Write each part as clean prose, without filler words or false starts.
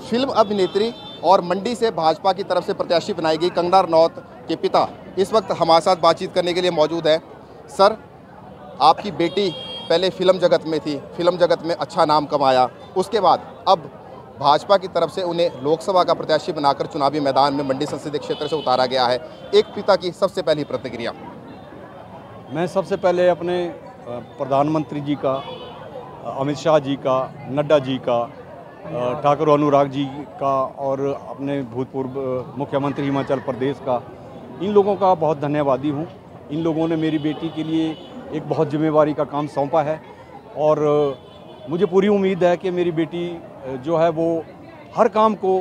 Film अभिनेत्री और मंडी से भाजपा की तरफ से प्रत्याशी बनाई गई कंगना रनौत के पिता इस वक्त हमारे साथ बातचीत करने के लिए मौजूद है। सर, आपकी बेटी पहले फिल्म जगत में थी, फिल्म जगत में अच्छा नाम कमाया, उसके बाद अब भाजपा की तरफ से उन्हें लोकसभा का प्रत्याशी बनाकर चुनावी मैदान में मंडी संसदीय क्षेत्र से उतारा गया है। एक पिता की सबसे पहली प्रतिक्रिया। मैं सबसे पहले अपने प्रधानमंत्री जी का, अमित शाह जी का, नड्डा जी का, ठाकुर अनुराग जी का और अपने भूतपूर्व मुख्यमंत्री हिमाचल प्रदेश का, इन लोगों का बहुत धन्यवादी हूँ। इन लोगों ने मेरी बेटी के लिए एक बहुत जिम्मेवारी का काम सौंपा है और मुझे पूरी उम्मीद है कि मेरी बेटी जो है वो हर काम को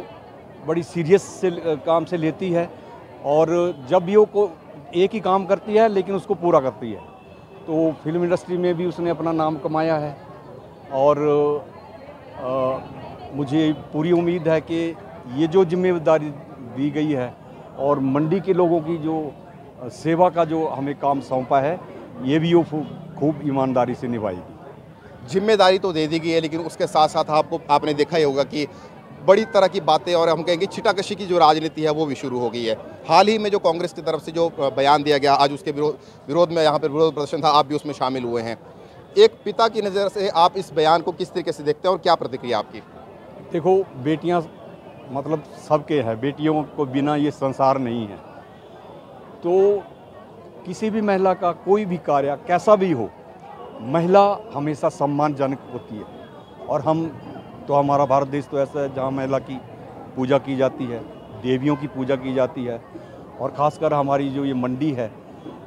बड़ी सीरियस से काम से लेती है और जब भी वो को एक ही काम करती है लेकिन उसको पूरा करती है। तो फिल्म इंडस्ट्री में भी उसने अपना नाम कमाया है और मुझे पूरी उम्मीद है कि ये जो जिम्मेदारी दी गई है और मंडी के लोगों की जो सेवा का जो हमें काम सौंपा है, ये भी वो खूब ईमानदारी से निभाएगी। जिम्मेदारी तो दे दी गई है, लेकिन उसके साथ साथ आपने देखा ही होगा कि बड़ी तरह की बातें और हम कहेंगे छिटाकशी की जो राजनीति है वो भी शुरू हो गई है। हाल ही में जो कांग्रेस की तरफ से जो बयान दिया गया, आज उसके विरोध में यहाँ पर विरोध प्रदर्शन था, आप भी उसमें शामिल हुए हैं। एक पिता की नज़र से आप इस बयान को किस तरीके से देखते हैं और क्या प्रतिक्रिया आपकी? देखो, बेटियां मतलब सबके हैं, बेटियों को बिना ये संसार नहीं है। तो किसी भी महिला का कोई भी कार्य कैसा भी हो, महिला हमेशा सम्मानजनक होती है और हमारा भारत देश तो ऐसा है जहाँ महिला की पूजा की जाती है, देवियों की पूजा की जाती है। और ख़ासकर हमारी जो ये मंडी है,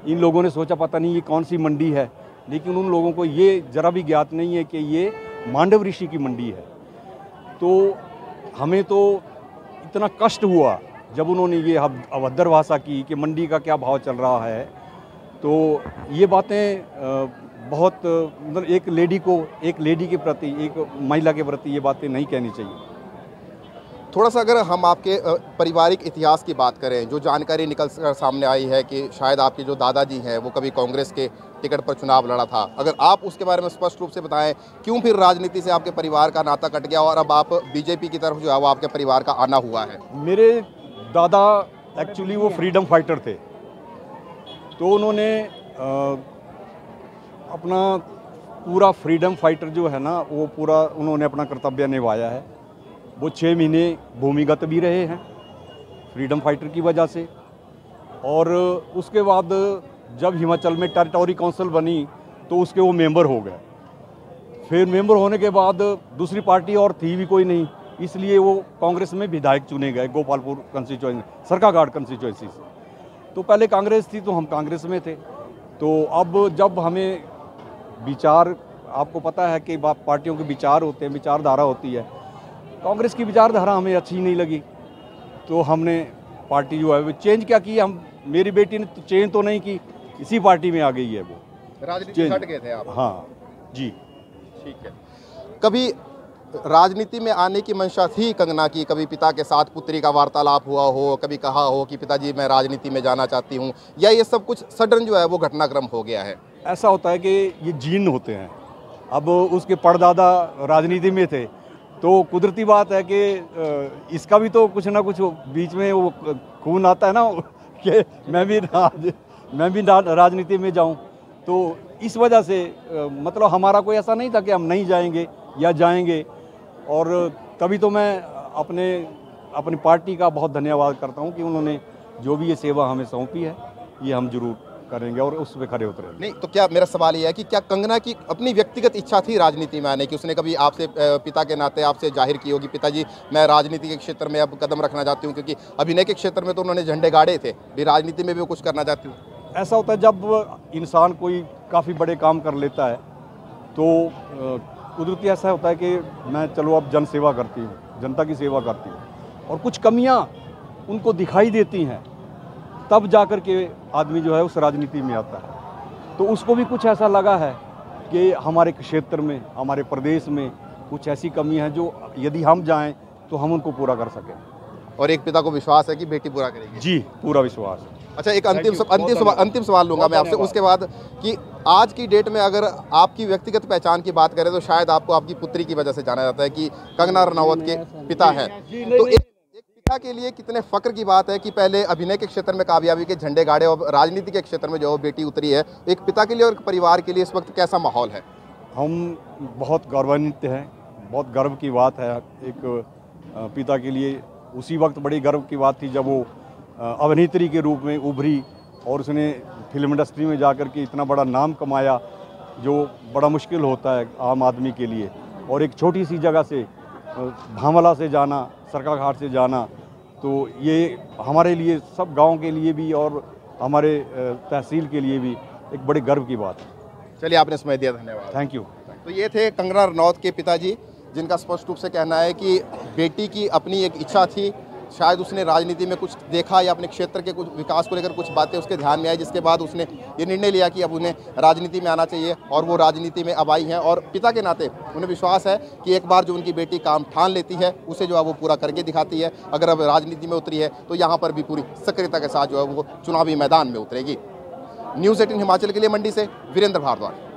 इन लोगों ने सोचा पता नहीं ये कौन सी मंडी है, लेकिन उन लोगों को ये ज़रा भी ज्ञात नहीं है कि ये मांडव ऋषि की मंडी है। तो हमें तो इतना कष्ट हुआ जब उन्होंने ये अभद्र भाषा की कि मंडी का क्या भाव चल रहा है। तो ये बातें बहुत मतलब एक लेडी के प्रति, एक महिला के प्रति ये बातें नहीं कहनी चाहिए। थोड़ा सा अगर हम आपके पारिवारिक इतिहास की बात करें, जो जानकारी निकल कर सामने आई है कि शायद आपके जो दादाजी हैं वो कभी कांग्रेस के टिकट पर चुनाव लड़ा था, अगर आप उसके बारे में स्पष्ट रूप से बताएं, क्यों फिर राजनीति से आपके परिवार का नाता कट गया और अब आप बीजेपी की तरफ जो है वो आपके परिवार का आना हुआ है? मेरे दादा एक्चुअली वो फ्रीडम फाइटर थे, तो उन्होंने अपना पूरा फ्रीडम फाइटर जो है ना वो पूरा उन्होंने अपना कर्तव्य निभाया है। वो 6 महीने भूमिगत भी रहे हैं फ्रीडम फाइटर की वजह से। और उसके बाद जब हिमाचल में टेरिटोरी काउंसिल बनी तो उसके वो मेंबर हो गए। फिर मेंबर होने के बाद दूसरी पार्टी और थी भी कोई नहीं, इसलिए वो कांग्रेस में विधायक चुने गए गोपालपुर कंस्टिट्यूएंसी, सरकाघाट कंस्टिट्यूएंसी से। तो पहले कांग्रेस थी तो हम कांग्रेस में थे। तो अब जब हमें विचार, आपको पता है कि पार्टियों के विचार होते हैं, विचारधारा होती है, कांग्रेस की विचारधारा हमें अच्छी नहीं लगी तो हमने पार्टी जो है वो चेंज क्या की। मेरी बेटी ने तो चेंज तो नहीं की, इसी पार्टी में आ गई है वो। राजनीति हट गए थे आप? हाँ जी, ठीक है। कभी राजनीति में आने की मंशा थी कंगना की? कभी पिता के साथ पुत्री का वार्तालाप हुआ हो, कभी कहा हो कि पिताजी मैं राजनीति में जाना चाहती हूँ, या ये सब कुछ सडन जो है वो घटनाक्रम हो गया है? ऐसा होता है कि ये जीन होते हैं। अब उसके परदादा राजनीति में थे तो कुदरती बात है कि इसका भी तो कुछ ना कुछ बीच में वो खून आता है ना कि मैं भी राजनीति में जाऊं। तो इस वजह से मतलब हमारा कोई ऐसा नहीं था कि हम नहीं जाएंगे या जाएंगे। और तभी तो मैं अपनी पार्टी का बहुत धन्यवाद करता हूं कि उन्होंने जो भी ये सेवा हमें सौंपी है ये हम जरूर करेंगे और उस पर खड़े उतरेंगे। नहीं तो क्या मेरा सवाल ये है कि क्या कंगना की अपनी व्यक्तिगत इच्छा थी राजनीति में आने की? उसने कभी आपसे पिता के नाते आपसे जाहिर की होगी पिताजी मैं राजनीति के क्षेत्र में अब कदम रखना चाहती हूँ, क्योंकि अभिनय के क्षेत्र में तो उन्होंने झंडे गाड़े थे, भी राजनीति में भी वो कुछ करना चाहती हूँ? ऐसा होता है जब इंसान कोई काफ़ी बड़े काम कर लेता है तो कुदरती ऐसा होता है कि मैं चलो अब जन सेवा करती हूँ, जनता की सेवा करती हूँ, और कुछ कमियाँ उनको दिखाई देती हैं, तब जाकर के आदमी जो है उस राजनीति में आता है। तो उसको भी कुछ ऐसा लगा है कि हमारे क्षेत्र में, हमारे प्रदेश में कुछ ऐसी कमी है जो यदि हम जाएं तो हम उनको पूरा कर सकें। और एक पिता को विश्वास है कि बेटी पूरा करेगी? जी, पूरा विश्वास है। अच्छा, एक अंतिम सवाल लूंगा मैं आपसे, उसके बाद कि आज की डेट में अगर आपकी व्यक्तिगत पहचान की बात करें तो शायद आपको आपकी पुत्री की वजह से जाना जाता है कि कंगना रनावत के पिता हैं। तो एक पिता के लिए कितने फ़ख्र की बात है कि पहले अभिनय के क्षेत्र में कामयाबी के झंडे गाड़े और राजनीति के क्षेत्र में जो बेटी उतरी है। एक पिता के लिए और परिवार के लिए इस वक्त कैसा माहौल है? हम बहुत गौरवान्वित हैं, बहुत गर्व की बात है एक पिता के लिए। उसी वक्त बड़ी गर्व की बात थी जब वो अभिनेत्री के रूप में उभरी और उसने फिल्म इंडस्ट्री में जाकर के इतना बड़ा नाम कमाया, जो बड़ा मुश्किल होता है आम आदमी के लिए। और एक छोटी सी जगह से भांवला से जाना, सरकाघाट से जाना, तो ये हमारे लिए, सब गांव के लिए भी और हमारे तहसील के लिए भी एक बड़ी गर्व की बात है। चलिए, आपने समय दिया, धन्यवाद। Thank you. तो ये थे कंगना रनौत के पिताजी, जिनका स्पष्ट रूप से कहना है कि बेटी की अपनी एक इच्छा थी, शायद उसने राजनीति में कुछ देखा या अपने क्षेत्र के कुछ विकास को लेकर कुछ बातें उसके ध्यान में आई, जिसके बाद उसने ये निर्णय लिया कि अब उन्हें राजनीति में आना चाहिए और वो राजनीति में अब आई हैं। और पिता के नाते उन्हें विश्वास है कि एक बार जो उनकी बेटी काम ठान लेती है उसे जो है वो पूरा करके दिखाती है। अगर अब राजनीति में उतरी है तो यहाँ पर भी पूरी सक्रियता के साथ जो है वो चुनावी मैदान में उतरेगी। न्यूज़ 18 हिमाचल के लिए मंडी से वीरेंद्र भारद्वाज।